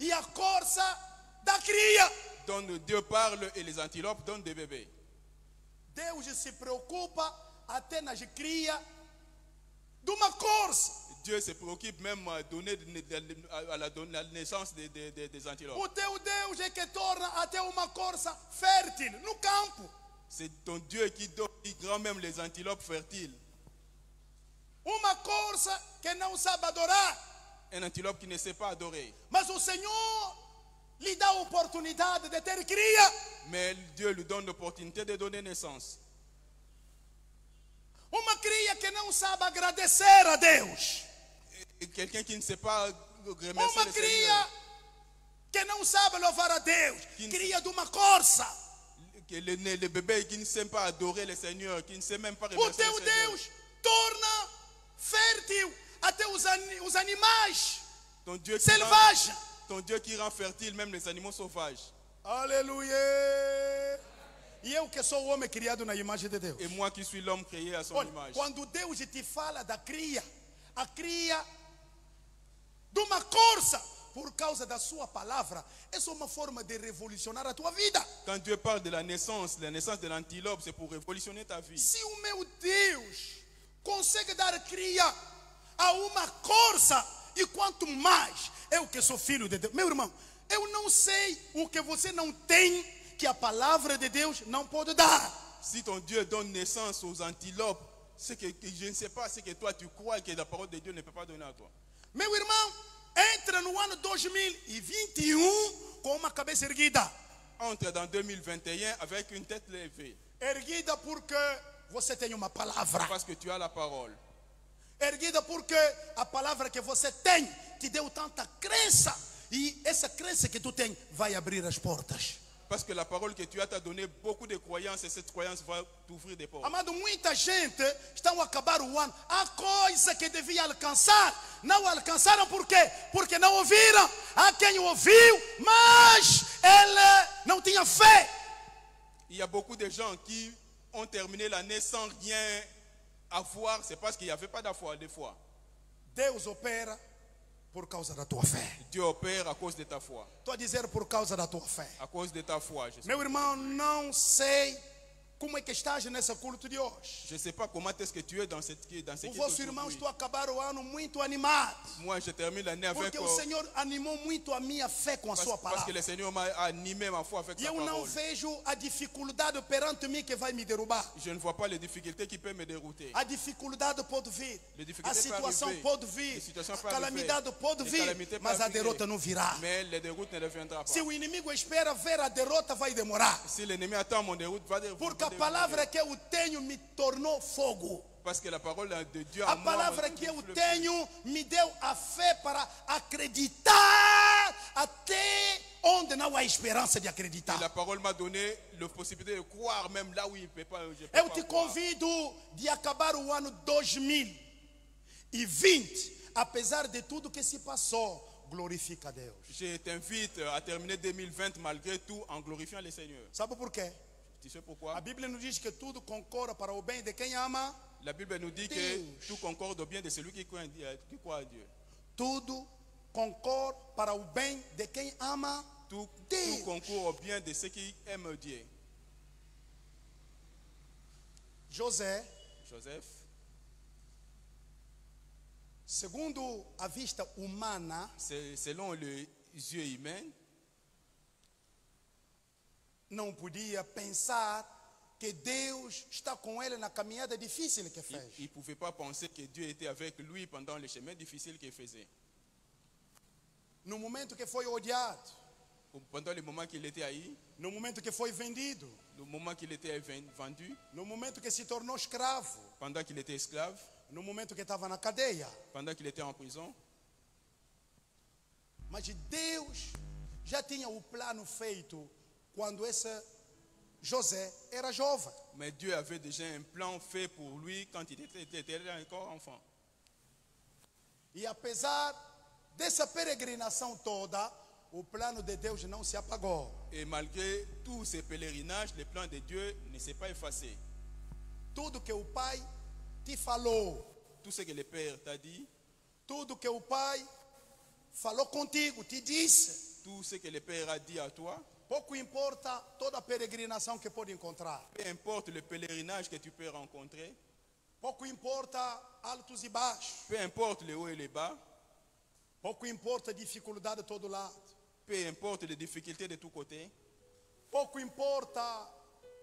e a corça dá cria. Donc Dieu parle et les antilopes donnent des bébés. Deus se preocupa até nas crias de uma corça. Dieu se préoccupe même à donner à la naissance des antilopes. O teu Deus é que torna até uma corça fértil no campo. C'est ton Dieu qui rend même les antilopes fertiles. Uma corça que não sabe adorar. Un antilope qui ne sait pas adorer. Mas o Senhor lhe dá a oportunidade de ter cria. Mais Dieu lui donne l'opportunité de donner naissance. Uma cria que não sabe agradecer a Deus. Et quelqu'un qui ne sait pas remercier Uma le cria Seigneur. que não sabe louvar a Deus. Que- Cria de uma corça. Le bébé qui ne sait pas adorer le Seigneur, qui ne sait même pas O remercier teu le Seigneur. Deus torna fértil até os animais Ton Dieu, selvagens. ton Dieu qui rend fertile même les animaux sauvages. Aleluia. E eu que sou o homem criado na imagem de Deus. Et moi qui suis l'homme créé à son Olha, image. quando Deus te fala da cria, a cria de uma corça, por causa da sua palavra, essa é uma forma de revolucionar a tua vida. Quand Dieu parle de la naissance de l'antilope, c'est pour révolutionner ta vie. Se o meu Deus consegue dar cria a uma corça e quanto mais eu que sou filho de Deus. Meu irmão, eu não sei o que você não tem que a palavra de Deus não pode dar. Si ton Dieu donne naissance aux antilopes, c'est que je ne sais pas, c'est que toi tu crois que la parole de Dieu ne peut pas donner à toi. Meu irmão, entra no ano 2021 com uma cabeça erguida. Entre dans 2021 avec une tête levée. Erguida porque você tem uma palavra. Parce que tu as la parole. Erguida porque a palavra que você tem te deu tanta crença. E essa crença que tu tem vai abrir as portas. Parce que la parole que tu as t'a donné beaucoup de croyances et cette croyance va t'ouvrir des portes. Amado, muita gente estão a acabar o ano. A coisa que devia alcançar, não alcançaram por quê? Porque não ouviram. Há quem ouviu, mas ele não tinha fé. Il y a beaucoup de gens qui ont terminé l'année sans rien avoir. C'est parce qu'il n'y avait pas de foi, des fois. Deus opera por causa da tua fé. Dieu opère à cause de ta foi. Estou a dizer por causa da tua fé. À cause de ta foi. Meu irmão, não sei como é que estás nesse culto de hoje. Je ne sais pas comment est-ce que tu es dans ce O vosso irmão está a acabar o ano muito animado. Moi, je termine l'année avec... Porque o Senhor animou muito a minha fé com a sua Parce que palavra. le Seigneur m'a animé ma foi avec E sa eu não parole. vejo a dificuldade perante mim que vai me derrubar. Je ne vois pas les difficultés qui peuvent me dérouter. A dificuldade pode vir. Les A difficultés peuvent situação arriver. pode vir. Les situations A peuvent calamidade arriver. pode Les vir. calamités Mas peuvent a derrota arriver. não virá. Mais les déroutes ne reviendront pas. Se o inimigo espera ver a derrota, vai demorar. Si l'ennemi attend mon déroute, va Porque a palavra que eu tenho me tornou fogo. Parce que la parole de Dieu A en moi, palavra que eu le- tenho me deu a fé para acreditar até onde não há esperança de Et acreditar. la parole m'a donné la possibilité de croire même là où il ne peut pas. Je peux Eu pas te croire. convido de acabar o ano 2020, apesar de tudo que se passou, glorifica a Deus. Je t'invite à terminer 2020 malgré tout en glorifiant le Seigneur. Sabe por quê? Tu sais pourquoi? A Bíblia nos diz que tudo concorre para o bem de quem ama. La Bible nous dit que Deus. tout concorde au bien de celui qui croit à Dieu. Tudo concorre para o bem de quem ama. Tout Deus. concourt au bien de ceux qui aiment Dieu. José, Joseph, segundo a vista humana, selon les yeux humains, não podia pensar que Deus está com ele na caminhada difícil que il fez. ne pouvait pas penser que Dieu était avec lui pendant les chemins difficiles qu'il faisait. No momento que foi odiado, Pendant le moment qu'il était haï, no momento que foi vendido, le moment qu'il était vendu, no momento que se tornou escravo, pendant qu'il était esclave, no momento que estava na cadeia. pendant qu'il était en prison. Mas Deus já tinha o plano feito quando esse José era jovem. Mais Dieu avait déjà un plan fait pour lui quand il était encore enfant. E apesar dessa peregrinação toda, o plano de Deus não se apagou. Et malgré tous ces pèlerinages, le plan de Dieu ne s'est pas effacé. Tudo que o Pai te falou, Tout ce que le Père t'a dit, tudo que o Pai falou contigo, te disse, tout ce que le Père a dit à toi, pouco importa toda a peregrinação que pode encontrar. peu importe le pèlerinage que tu peux rencontrer, Pouco importa altos e baixos. peu importe les hauts et les bas, Pouco importa dificuldade de todo lado. peu importe les difficultés de tous côtés, Pouco importa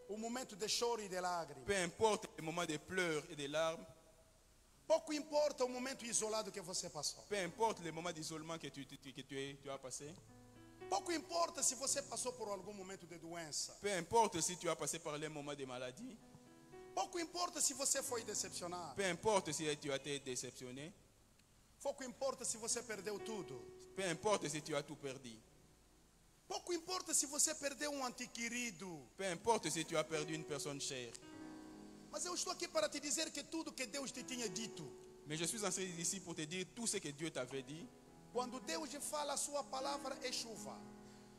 o momento de choro e de lágrimas. peu importe les moments de pleurs et de larmes, Pouco importa o momento isolado que você passou. peu importe les moments d'isolement que tu as passé, Pouco importa se você passou por algum momento de doença. peu importe si tu as passé par les moments de maladie, Pouco importa se você foi decepcionado. peu importe si tu as été déceptionné, Pouco importa se você perdeu tudo. peu importe si tu as tout perdu, Pouco importa se você perdeu um ente querido. peu importe si tu as perdu une personne chère. Mas eu estou aqui para te dizer que tudo que Deus te tinha dito, Mais je suis ici pour te dire tout ce que Dieu t'avait dit. quando Deus te fala a sua palavra é chuva.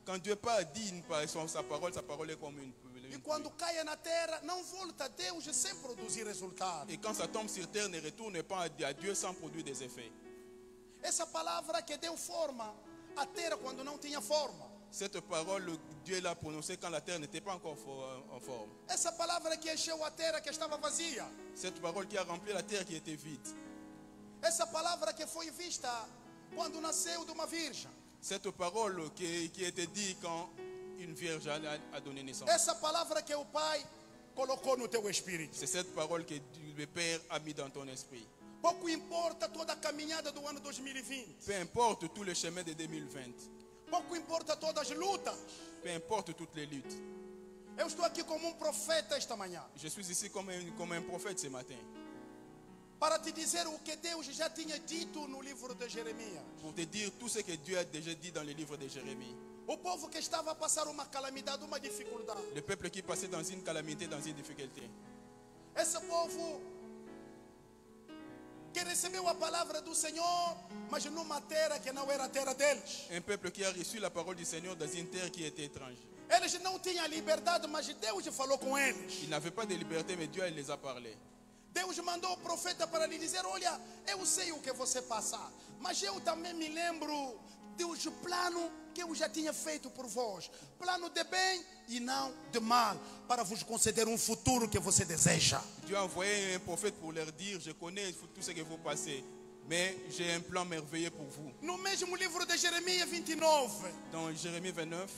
Quand Dieu pas dit sa parole est comme une E quando caia na terra, não volta a Deus sem produzir resultado. Et quand ça tombe sur terre, ne retourne pas à Dieu sans produire des effets. Essa palavra que deu forma à terra quando não tinha forma. Cette parole, Dieu l'a prononcée quand la terre n'était pas encore en forme. Essa palavra que encheu a terra que estava vazia. Cette parole qui a rempli la terre qui était vide. Essa palavra que foi vista quando nasceu de uma virgem. Cette parole qui était dite quand une vierge a donné naissance. Essa palavra que o Pai colocou no teu espírito. C'est cette parole que le Père a mis dans ton esprit. Pouco importa toda a caminhada do ano 2020. Peu importe tout le chemin de 2020. Pouco importa todas as lutas. Peu importe toutes les luttes. Eu estou aqui como profeta esta manhã. Je suis ici comme un prophète ce matin. Para te dizer o que Deus já tinha dito no livro de Jeremias. Pour te dire tout ce que Dieu a déjà dit dans le livre de Jérémie. O povo que estava a passar uma calamidade, uma dificuldade. Le peuple qui passait dans une calamité, dans une difficulté. Esse povo que recebeu a palavra do Senhor, mas numa terra que não era a terra deles. Un peuple qui a reçu la parole du Seigneur dans une terre qui était étrange. Eles não tinham liberdade, mas Deus falou com eles. Ils n'avaient pas de liberté, mais Dieu les a parlé. Deus mandou o profeta para lhe dizer: olha, eu sei o que você passa, mas eu também me lembro do plano que eu já tinha feito por vós. Plano de bem e não de mal, para vos conceder um futuro que você deseja. Dieu a envoyé un prophète pour leur dire: je connais tout ce que vous passez, mais j'ai un plan merveilleux pour vous. No mesmo livro de Jeremias 29, dans Jérémie 29,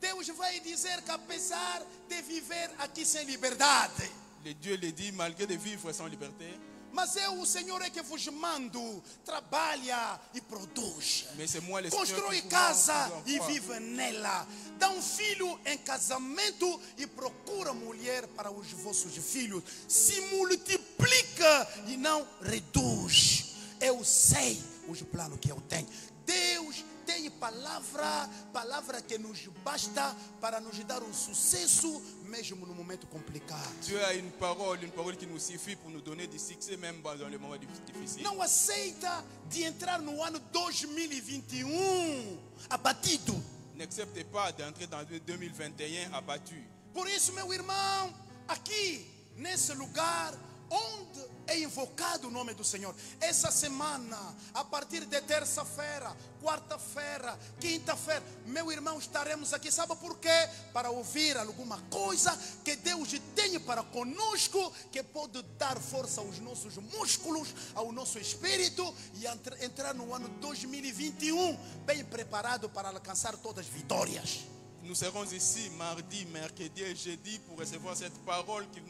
Deus vai dizer que apesar de viver aqui sem liberdade, le Dieu le dit, malgré de vivre sans liberté, mas eu, o Senhor, é que vos mando, trabalha e produz. mais c'est moi le Constrói Seigneur casa qui e vous vive nela. Dá um filho em casamento e procura mulher para os vossos filhos. Se multiplica e não reduz. Eu sei os planos que eu tenho. Deus tem palavra que nos basta para nos dar um sucesso, mesmo no momento complicado. Dieu a une parole qui nous suffit pour nous donner du succès même dans les moments difficiles. Não aceita de entrar no ano 2021 abatido. N'acceptez pas d'entrer dans 2021 abattu. Por isso, meu irmão, aqui nesse lugar onde é invocado o nome do Senhor, essa semana, a partir de terça-feira, quarta-feira, quinta-feira, meu irmão, estaremos aqui, sabe por quê? Para ouvir alguma coisa que Deus tem para conosco, que pode dar força aos nossos músculos, ao nosso espírito, e entrar no ano 2021 bem preparado para alcançar todas as vitórias. Nous serons ici mardi, mercredi et jeudi pour recevoir cette parole qui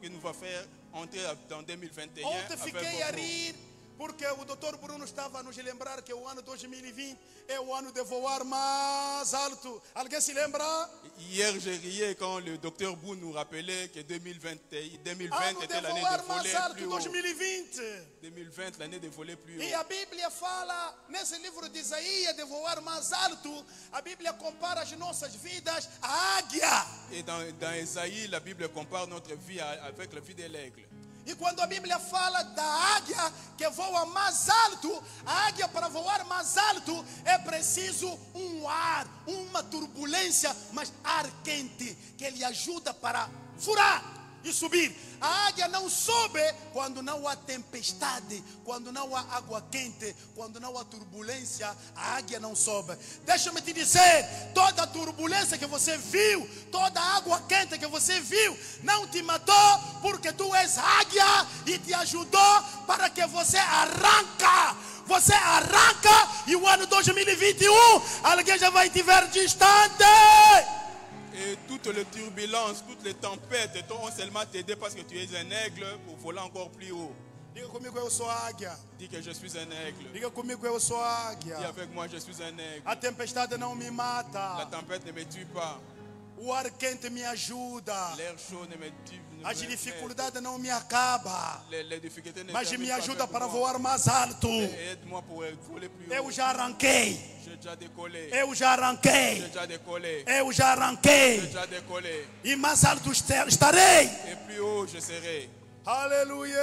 nous va faire entrer dans 2021. Ontem fiquei a rir porque o Dr. Bruno estava a nos lembrar que o ano 2020 é o ano de voar mais alto. Alguém se lembra? Hier, j'ai rié quand le docteur Bruno nous rappelait que 2020 Ano était de l'année voar de mais voler alto, plus haut. 2020. 2020, l'année de voler plus E haut. a Bíblia fala, nesse livro de Isaías, de voar mais alto, a Bíblia compara as nossas vidas à águia. Et dans Isaïe, la Bible compare notre vie avec la vie de l'aigle. E quando a Bíblia fala da águia que voa mais alto, a águia para voar mais alto é preciso um ar, uma turbulência, mas ar quente que lhe ajuda para furar e subir. A águia não sobe quando não há tempestade, quando não há água quente, quando não há turbulência, a águia não sobe. Deixa-me te dizer, toda a turbulência que você viu, toda a água quente que você viu, não te matou porque tu és águia e te ajudou para que você arranca. Você arranca e o ano 2021, alguém já vai te ver distante. Et toutes les turbulences, toutes les tempêtes t'ont seulement t'aider parce que tu es un aigle pour voler encore plus haut. Diga comigo, eu sou águia. Dis que je suis un aigle. Diga comigo, eu sou águia. Dis avec moi, je suis un aigle. A tempestade não me La mata. tempête ne me tue pas. O ar quente me ajuda. L'air chaud ne me tue pas. As dificuldades não me acabam. Les difficultés ne Mas terminent me pas ajuda avec para moi. voar mais alto. Aide-moi pour voler plus haut. Eu já arranquei. J'ai déjà décollé. Eu já J'ai arranquei. déjà décollé. Eu já J'ai arranquei. déjà décollé. E mais alto estarei. Et plus haut je serai. Aleluia.